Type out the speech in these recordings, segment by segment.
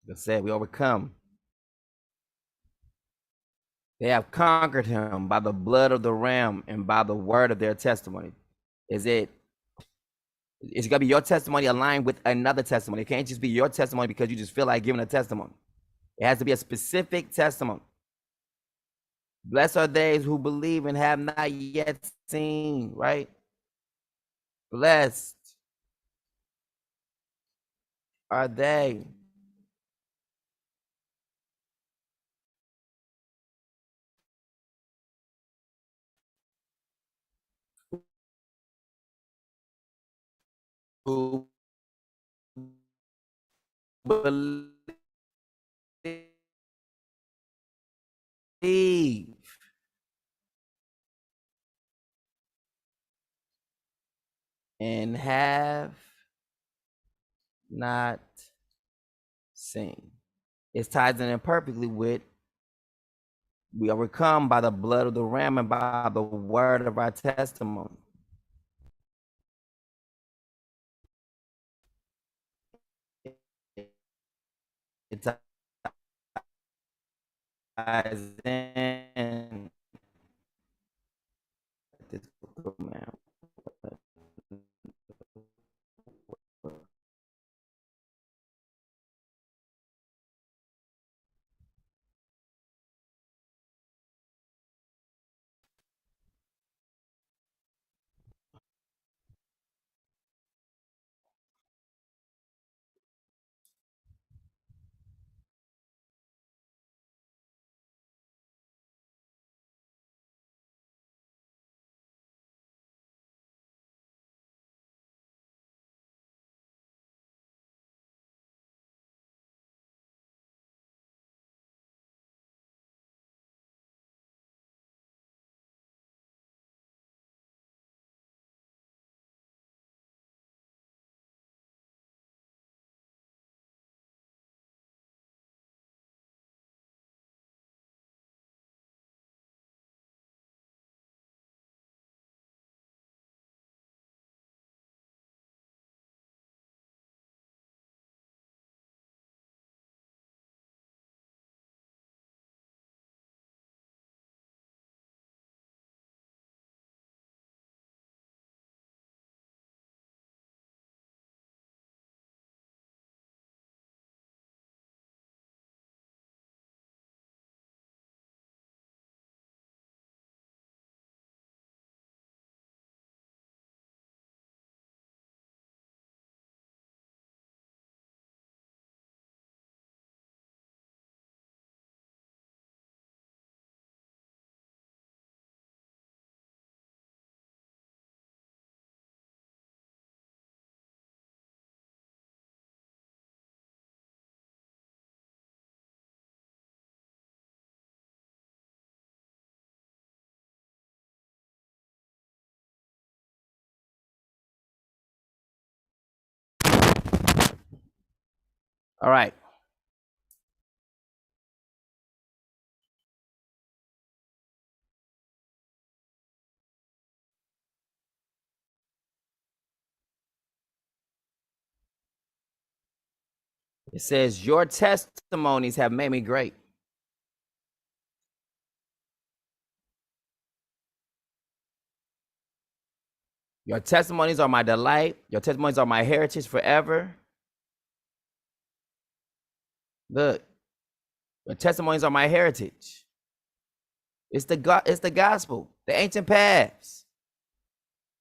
It said we overcome. They have conquered him by the blood of the Lamb and by the word of their testimony. It's gonna be your testimony aligned with another testimony. It can't just be your testimony because you just feel like giving a testimony. It has to be a specific testimony. Blessed are they who believe and have not yet seen, right? Blessed are they. Who believe and have not seen. It ties in perfectly with we overcome by the blood of the Lamb and by the word of our testimony. It ties in. All right. It says, your testimonies have made me great. Your testimonies are my delight. Your testimonies are my heritage forever. Look, your testimonies are my heritage. It's the gospel, the ancient paths.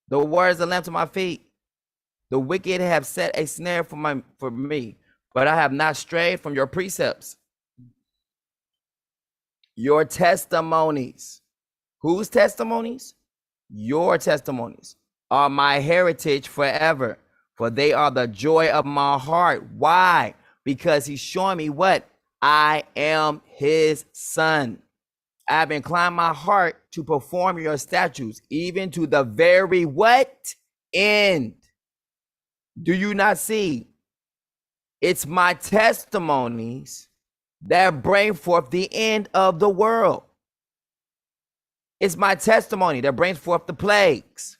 The words that lamp to my feet. The wicked have set a snare for me, but I have not strayed from your precepts. Your testimonies. Whose testimonies? Your testimonies are my heritage forever, for they are the joy of my heart. Why? Because he's showing me what? I am his son. I have inclined my heart to perform your statutes, even to the very what? End. Do you not see? It's my testimonies that bring forth the end of the world. It's my testimony that brings forth the plagues.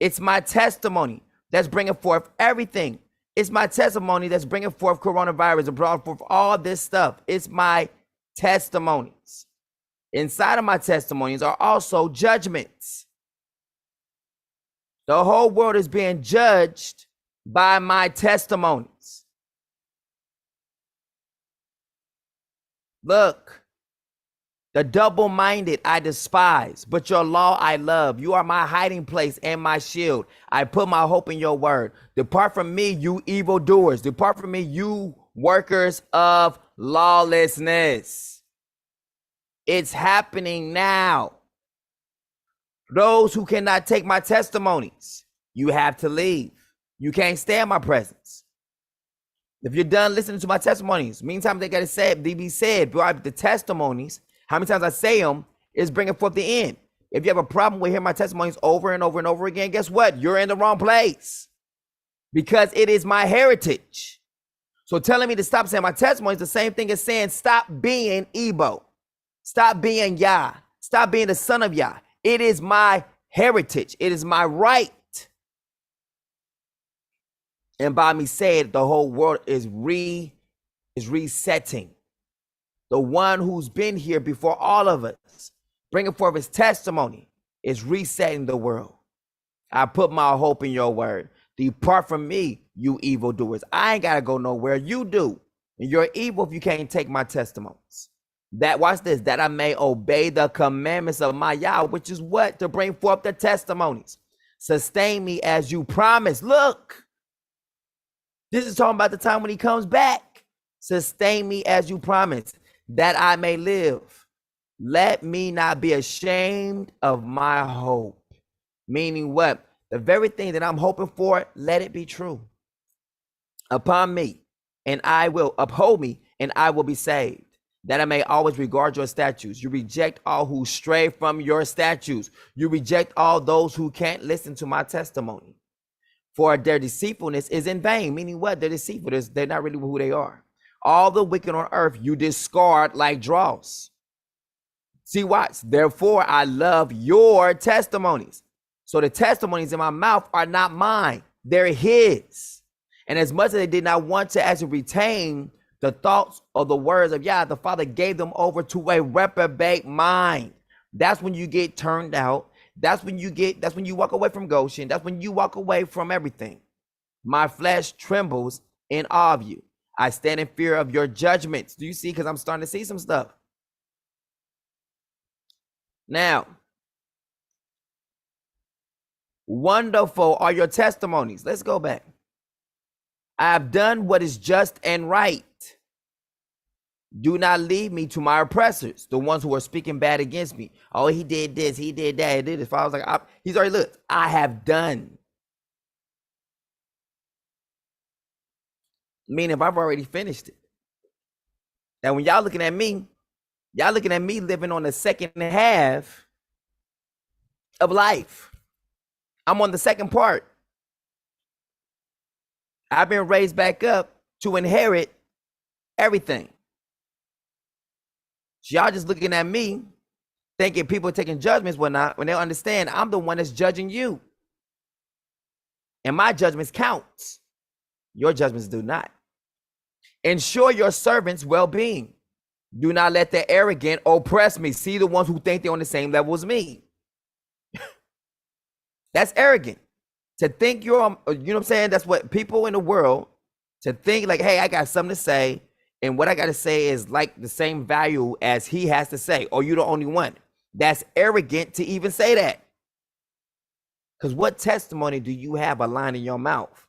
It's my testimony that's bringing forth everything. It's my testimony that's bringing forth coronavirus and brought forth all this stuff. It's my testimonies. Inside of my testimonies are also judgments. The whole world is being judged by my testimonies. Look, the double-minded I despise, but your law I love. You are my hiding place and my shield. I put my hope in your word. Depart from me, you evildoers. Depart from me, you workers of lawlessness. It's happening now. Those who cannot take my testimonies, you have to leave. You can't stand my presence. If you're done listening to my testimonies, meantime they gotta say they be said. The testimonies, how many times I say them, is bringing forth the end. If you have a problem with hearing my testimonies over and over and over again, guess what? You're in the wrong place, because it is my heritage. So telling me to stop saying my testimony is the same thing as saying stop being Ebo, stop being Yah, stop being the son of Yah. It is my heritage. It is my right. And by me saying it, the whole world is resetting. The one who's been here before all of us, bringing forth his testimony, is resetting the world. I put my hope in your word. Depart from me, you evildoers. I ain't got to go nowhere. You do. And you're evil if you can't take my testimonies. Watch this, that I may obey the commandments of my Yah, which is what? To bring forth the testimonies. Sustain me as you promised. Look, this is talking about the time when he comes back. Sustain me as you promised, that I may live. Let me not be ashamed of my hope. Meaning what? The very thing that I'm hoping for, let it be true. Upon me, and I will uphold me, and I will be saved. That I may always regard your statutes. You reject all who stray from your statutes. You reject all those who can't listen to my testimony. For their deceitfulness is in vain. Meaning what? They're deceitful. They're not really who they are. All the wicked on earth you discard like dross. See, watch. Therefore, I love your testimonies. So the testimonies in my mouth are not mine. They're his. And as much as they did not want to actually retain the thoughts or the words of Yah, the Father gave them over to a reprobate mind. That's when you get turned out. That's when you walk away from Goshen. That's when you walk away from everything. My flesh trembles in awe of you. I stand in fear of your judgments. Do you see? Because I'm starting to see some stuff. Now, wonderful are your testimonies. Let's go back. I have done what is just and right. Do not lead me to my oppressors, the ones who are speaking bad against me. Oh, he did this, he did that, he did this. I was like, he's already looked. I have done. Meaning, if I've already finished it. Now, when y'all looking at me living on the second half of life. I'm on the second part. I've been raised back up to inherit everything. So y'all just looking at me, thinking people are taking judgments, when they don't understand I'm the one that's judging you. And my judgments counts. Your judgments do not. Ensure your servants' well-being. Do not let the arrogant oppress me. See, the ones who think they're on the same level as me. That's arrogant. To think you're, you know what I'm saying? That's what people in the world, to think like, hey, I got something to say, and what I got to say is like the same value as he has to say, or you're the only one. That's arrogant to even say that. Because what testimony do you have aligned in your mouth?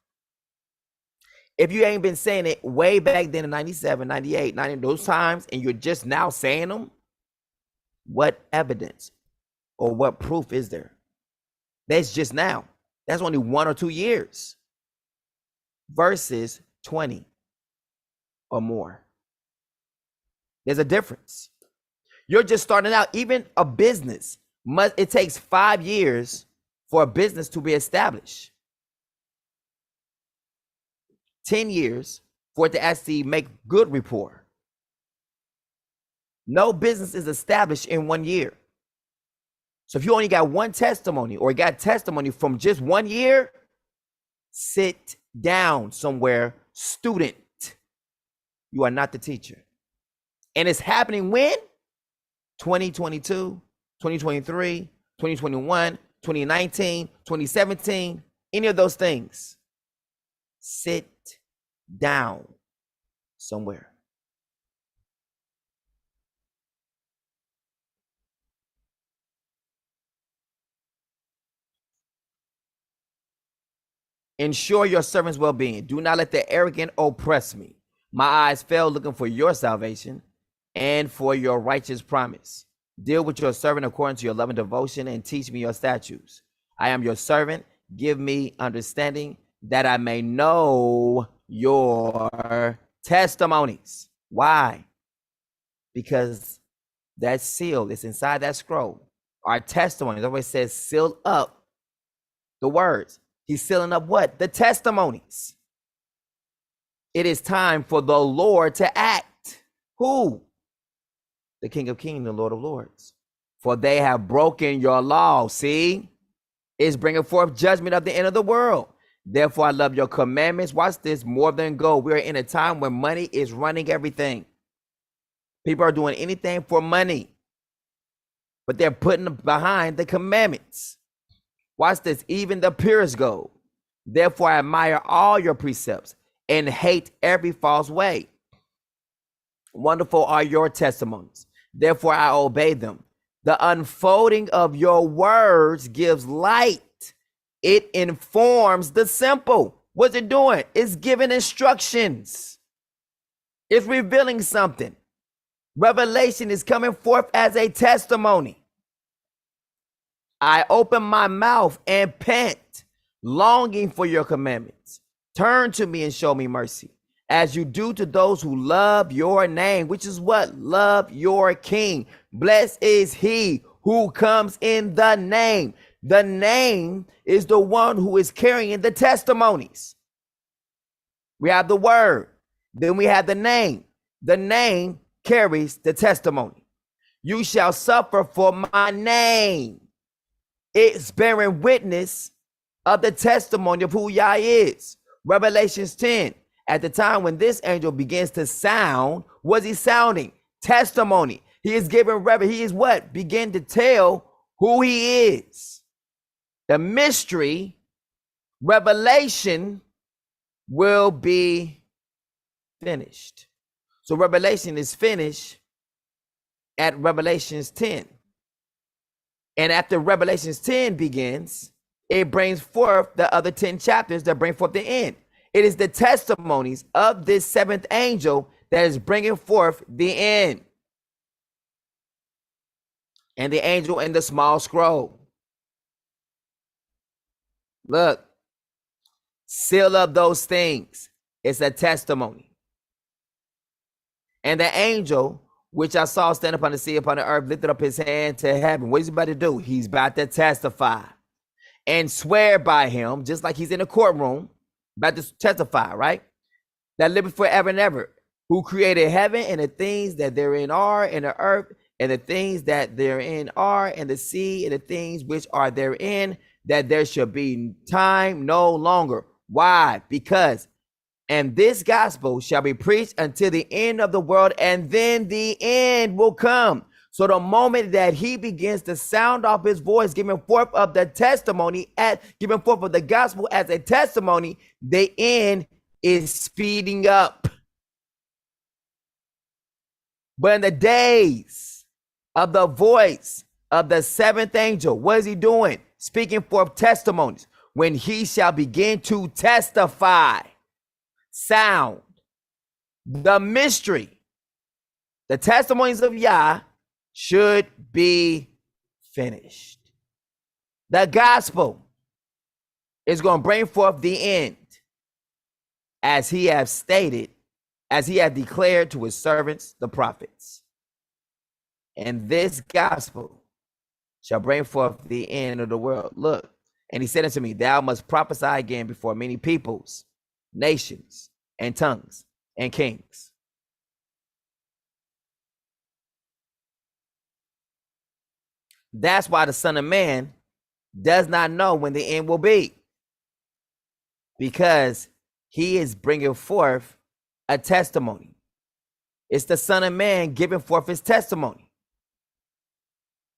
If you ain't been saying it way back then in 97, 98, 90, those times, and you're just now saying them, what evidence or what proof is there? That's just now. That's only 1 or 2 years versus 20 or more. There's a difference. You're just starting out. Even a business, it takes 5 years for a business to be established. 10 years for it to actually make good rapport. No business is established in 1 year. So if you only got one testimony or got testimony from just 1 year, sit down somewhere, student. You are not the teacher. And it's happening when? 2022, 2023, 2021, 2019, 2017, any of those things. Sit down somewhere. Ensure your servant's well-being. Do not let the arrogant oppress me. My eyes fell looking for your salvation and for your righteous promise. Deal with your servant according to your love and devotion and teach me your statutes. I am your servant. Give me understanding that I may know your testimonies. Why? Because that seal is inside that scroll. Our testimonies always says seal up the words. He's sealing up what? The testimonies. It is time for the Lord to act. Who? The King of Kings, the Lord of Lords. For they have broken your law. See? It's bringing forth judgment of the end of the world. Therefore, I love your commandments. Watch this, more than gold. We are in a time when money is running everything. People are doing anything for money, but they're putting behind the commandments. Watch this, even the purest gold. Therefore, I admire all your precepts and hate every false way. Wonderful are your testimonies. Therefore, I obey them. The unfolding of your words gives light. It informs the simple. What's it doing? It's giving instructions. It's revealing something. Revelation is coming forth as a testimony. I open my mouth and pant, longing for your commandments. Turn to me and show me mercy, as you do to those who love your name, which is what? Love your King. Blessed is he who comes in the name. The name is the one who is carrying the testimonies. We have the word, then we have the name. The name carries the testimony. You shall suffer for my name. It's bearing witness of the testimony of who Yah is. Revelations 10. At the time when this angel begins to sound, what's he sounding? Testimony. He is giving he is what? Begin to tell who he is. The mystery, revelation, will be finished. So Revelation is finished at Revelations 10. And after Revelations 10 begins, it brings forth the other 10 chapters that bring forth the end. It is the testimonies of this seventh angel that is bringing forth the end. And the angel in the small scroll. Look, seal up those things. It's a testimony. And the angel, which I saw stand upon the sea, upon the earth, lifted up his hand to heaven. What is he about to do? He's about to testify and swear by him, just like he's in a courtroom, about to testify, right? That liveth forever and ever, who created heaven and the things that therein are, and the earth and the things that therein are, and the sea and the things which are therein, that there shall be time no longer. Why? Because, and this gospel shall be preached until the end of the world, and then the end will come. So the moment that he begins to sound off his voice, giving forth of the testimony, giving forth of the gospel as a testimony, the end is speeding up. But in the days of the voice of the seventh angel, what is he doing? Speaking forth testimonies. When he shall begin to testify, sound, the mystery, the testimonies of Yah should be finished. The gospel is going to bring forth the end, as he has stated, as he has declared to his servants, the prophets. And this gospel shall bring forth the end of the world. Look, and he said unto me, thou must prophesy again before many peoples, nations, and tongues, and kings. That's why the Son of Man does not know when the end will be, because he is bringing forth a testimony. It's the Son of Man giving forth his testimony.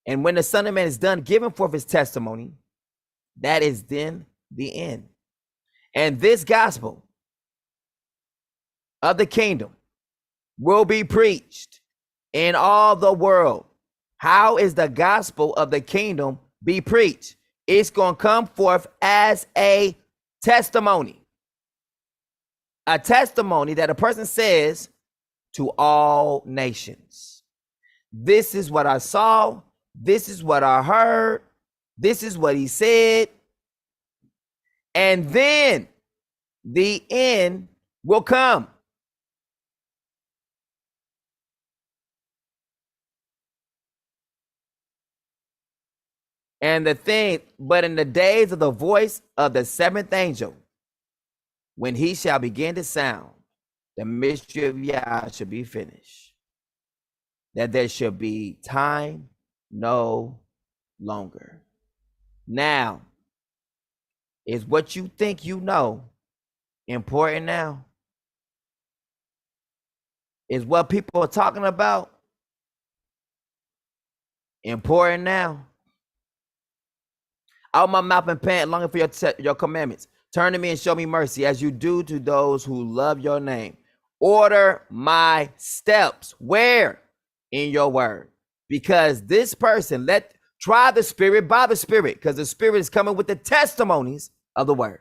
And when the Son of Man is done giving forth his testimony, that is then the end. And this gospel of the kingdom will be preached in all the world. How is the gospel of the kingdom be preached? It's going to come forth as a testimony. A testimony that a person says to all nations. This is what I saw. This is what I heard. This is what he said. And then the end will come. And the thing, but in the days of the voice of the seventh angel, when he shall begin to sound, the mystery of Yah should be finished, that there should be time no longer. Now, is what you think you know important now? Is what people are talking about important now? Out my mouth and pant, longing for your commandments. Turn to me and show me mercy, as you do to those who love your name. Order my steps. Where? In your word. Because this person, try the spirit by the spirit, because the spirit is coming with the testimonies of the word.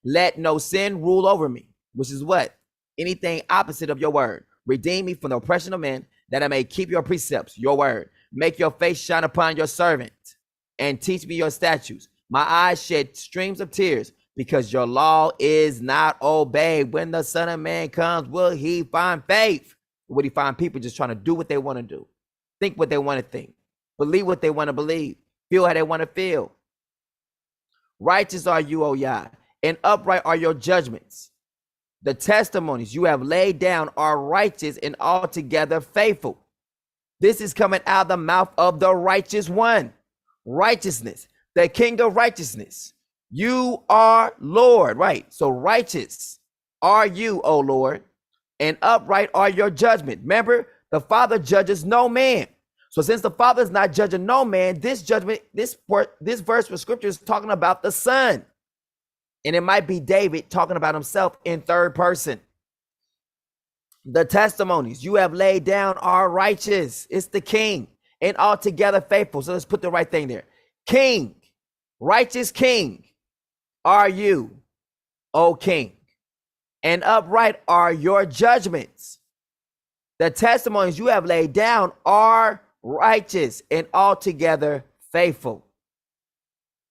Let no sin rule over me, which is what? Anything opposite of your word. Redeem me from the oppression of men, that I may keep your precepts, your word. Make your face shine upon your servant, and teach me your statutes. My eyes shed streams of tears, because your law is not obeyed. When the Son of Man comes, will he find faith? Or will he find people just trying to do what they want to do? Think what they want to think. Believe what they want to believe. Feel how they want to feel. Righteous are you, O Yah, and upright are your judgments. The testimonies you have laid down are righteous and altogether faithful. This is coming out of the mouth of the righteous one. Righteousness, the King of righteousness. You are Lord, right? So righteous are you, O Lord, and upright are your judgment. Remember, the Father judges no man. So since the Father is not judging no man, this judgment, this verse of scripture is talking about the Son. And it might be David talking about himself in third person. The testimonies you have laid down are righteous. It's the King, and altogether faithful. So let's put the right thing there. King, righteous King, are you, O King, and upright are your judgments. The testimonies you have laid down are righteous and altogether faithful.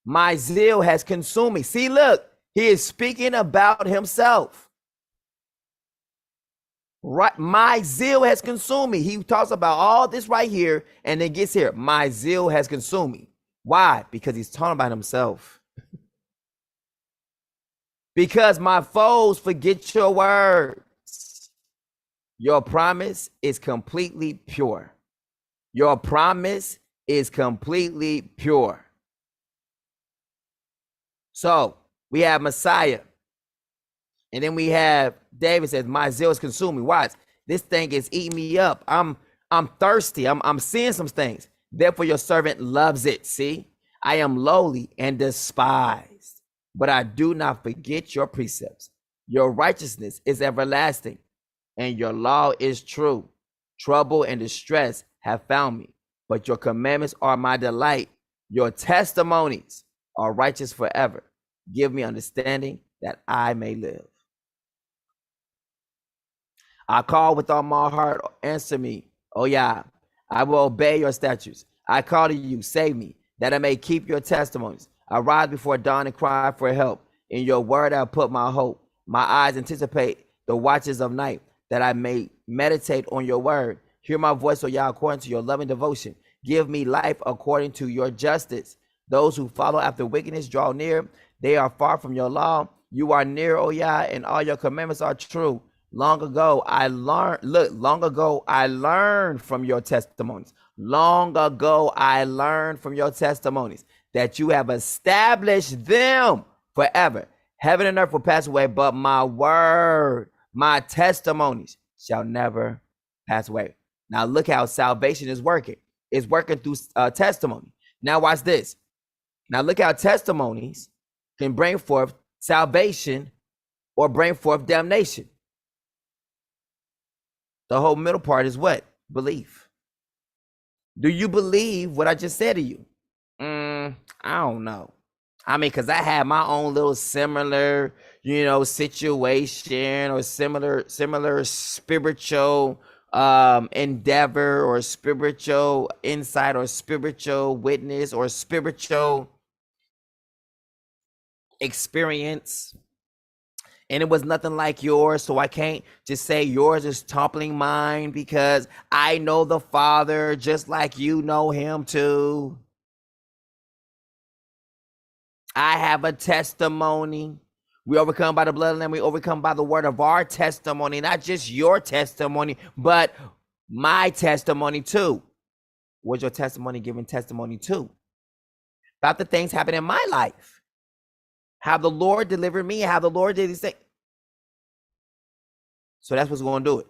My zeal has consumed me. See, look, he is speaking about himself. Right, my zeal has consumed me. He talks about all this right here, and then gets here. My zeal has consumed me. Why? Because he's talking about himself. Because my foes forget your words. Your promise is completely pure. Your promise is completely pure. So we have Messiah. And then we have David says, my zeal is consuming. Why? This thing is eating me up. I'm thirsty. I'm seeing some things. Therefore your servant loves it. See, I am lowly and despised, but I do not forget your precepts. Your righteousness is everlasting, and your law is true. Trouble and distress have found me, but your commandments are my delight. Your testimonies are righteous forever. Give me understanding that I may live. I call with all my heart, answer me, O Yah. I will obey your statutes. I call to you, save me, that I may keep your testimonies. I rise before dawn and cry for help. In your word I put my hope. My eyes anticipate the watches of night, that I may meditate on your word. Hear my voice, O Yah, according to your loving devotion. Give me life according to your justice. Those who follow after wickedness draw near. They are far from your law. You are near, O Yah, and all your commandments are true. Long ago I learned from your testimonies. Long ago I learned from your testimonies that you have established them forever. Heaven and earth will pass away, but my word, my testimonies shall never pass away. Now look how salvation is working. It's working through testimony. Now watch this. Now look how testimonies can bring forth salvation or bring forth damnation. The whole middle part is what? Belief. Do you believe what I just said to you? I don't know. I mean, because I had my own little similar, situation or similar spiritual endeavor or spiritual insight or spiritual witness or spiritual experience. And it was nothing like yours, so I can't just say yours is toppling mine because I know the Father just like you know him too. I have a testimony. We overcome by the blood of the Lamb. We overcome by the word of our testimony, not just your testimony, but my testimony too. What's your testimony giving testimony to? About the things happen in my life. How the Lord delivered me, how the Lord did these things. So that's what's going to do it.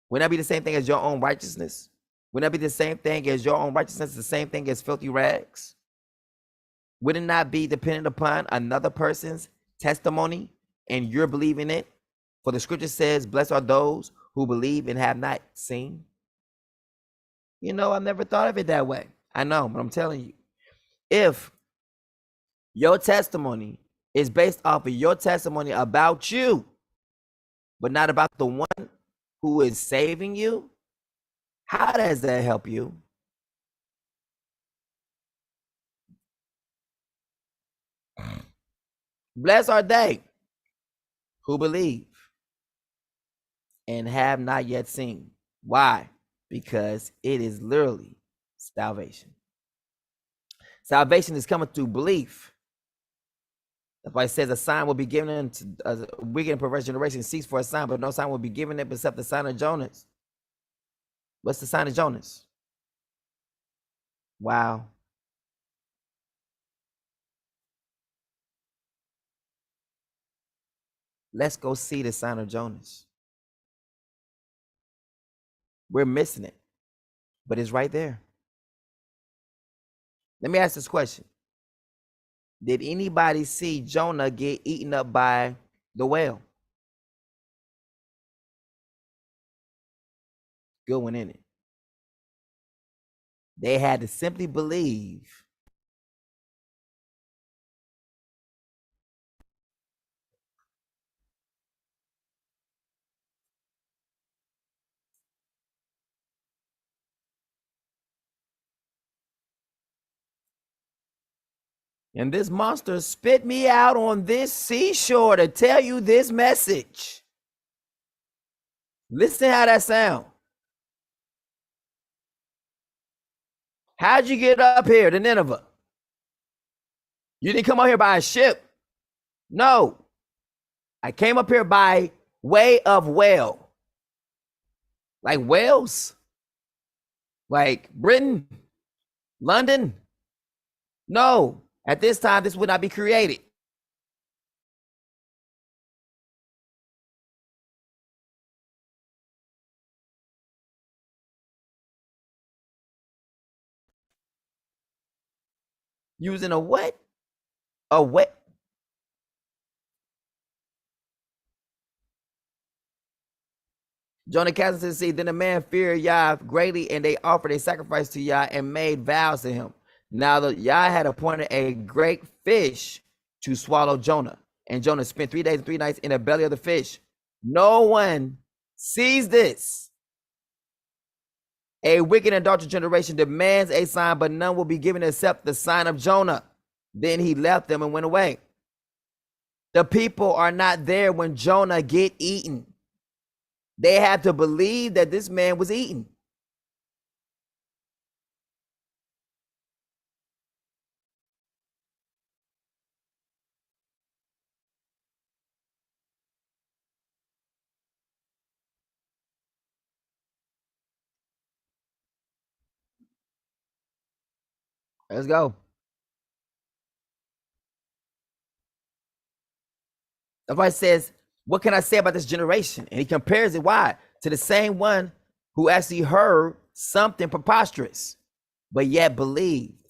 Wouldn't that be the same thing as your own righteousness? Wouldn't that be the same thing as your own righteousness, the same thing as filthy rags? Would it not be dependent upon another person's testimony and you're believing it? For the scripture says, blessed are those who believe and have not seen. I've never thought of it that way. I know, but I'm telling you, if your testimony is based off of your testimony about you, but not about the one who is saving you, how does that help you? Blessed are they who believe and have not yet seen. Why? Because it is literally salvation. Salvation is coming through belief. That's why it says a sign will be given to a wicked and perverse generation seeks for a sign, but no sign will be given it except the sign of Jonas. What's the sign of Jonas? Wow. Let's go see the sign of Jonas. We're missing it, but it's right there. Let me ask this question. Did anybody see Jonah get eaten up by the whale? Good one, in it. They had to simply believe. And this monster spit me out on this seashore to tell you this message. Listen how that sound. How'd you get up here to Nineveh? You didn't come up here by a ship. No. I came up here by way of whale. Like Wales? Like Britain? London? No. At this time, this would not be created. Using a what? A what? Jonah cast into the sea. Then the man feared Yah greatly, and they offered a sacrifice to Yah and made vows to him. Now the Yah had appointed a great fish to swallow Jonah. And Jonah spent 3 days and 3 nights in the belly of the fish. No one sees this. A wicked and adulterous generation demands a sign, but none will be given except the sign of Jonah. Then he left them and went away. The people are not there when Jonah get eaten. They had to believe that this man was eaten. Let's go. That's why it says, what can I say about this generation? And he compares it, why? To the same one who actually heard something preposterous, but yet believed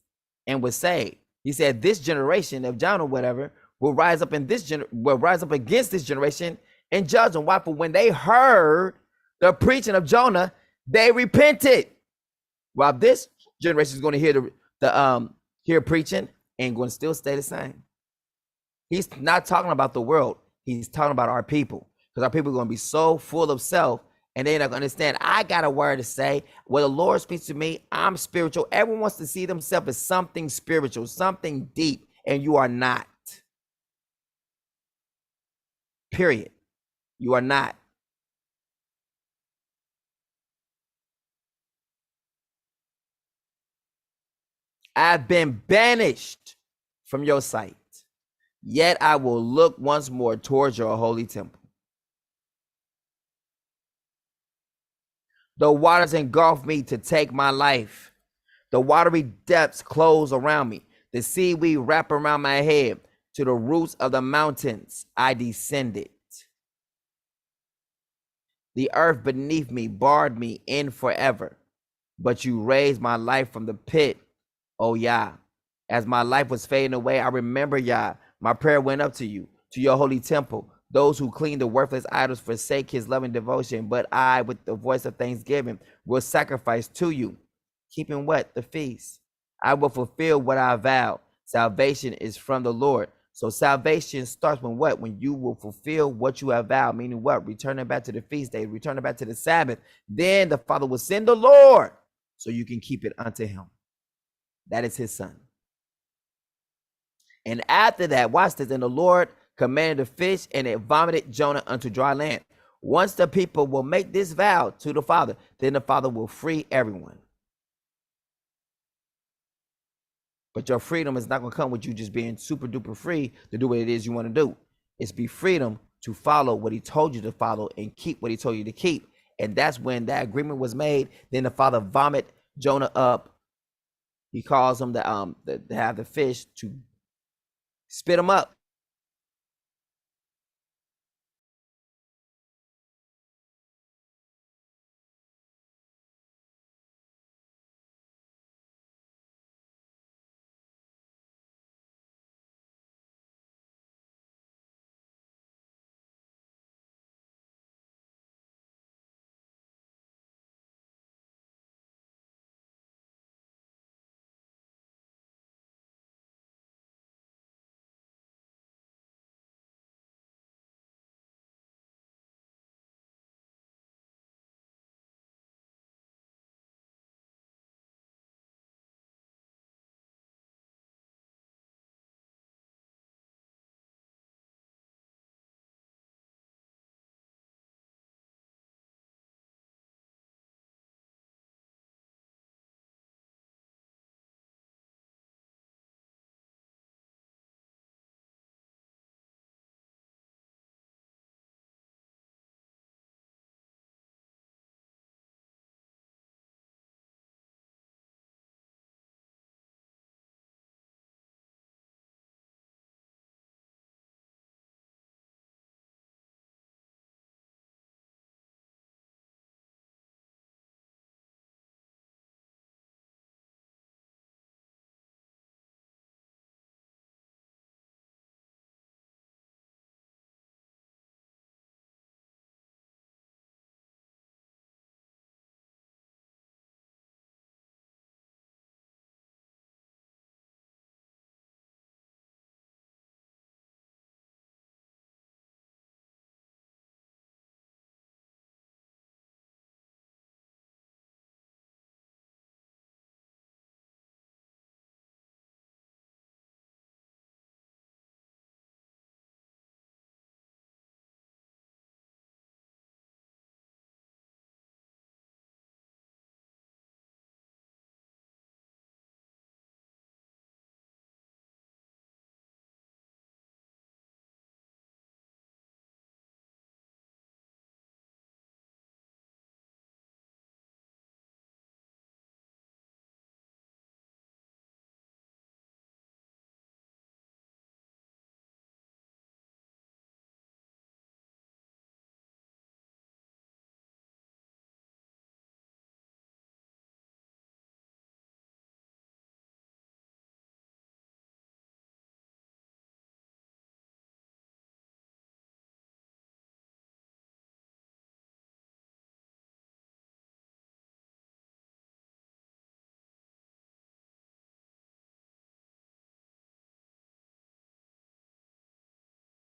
and was saved. He said, this generation of John or whatever will rise up against this generation and judge them. Why? For when they heard the preaching of Jonah, they repented. While this generation is going to hear hear preaching and going to still stay the same. He's not talking about the world. He's talking about our people, because our people are going to be so full of self, and they're not going to understand. I got a word to say. When the Lord speaks to me, I'm spiritual. Everyone wants to see themselves as something spiritual, something deep, and you are not. Period. You are not. I've been banished from your sight, yet I will look once more towards your holy temple. The waters engulf me to take my life. The watery depths close around me. The seaweed wrap around my head. To the roots of the mountains I descended. The earth beneath me barred me in forever. But you raised my life from the pit, O Yah. As my life was fading away, I remember, Yah. My prayer went up to you, to your holy temple. Those who clean the worthless idols forsake his loving devotion, but I, with the voice of thanksgiving, will sacrifice to you, keeping what? The feast. I will fulfill what I vowed. Salvation is from the Lord. So salvation starts when what? When you will fulfill what you have vowed, meaning what? Returning back to the feast day, returning back to the Sabbath. Then the Father will send the Lord so you can keep it unto him. That is his son. And after that, watch this, and the Lord commanded the fish, and it vomited Jonah unto dry land. Once the people will make this vow to the Father, then the Father will free everyone. But your freedom is not going to come with you just being super duper free to do what it is you want to do. It's be freedom to follow what he told you to follow and keep what he told you to keep. And that's when that agreement was made. Then the Father vomit Jonah up. He calls him to have the fish to spit him up.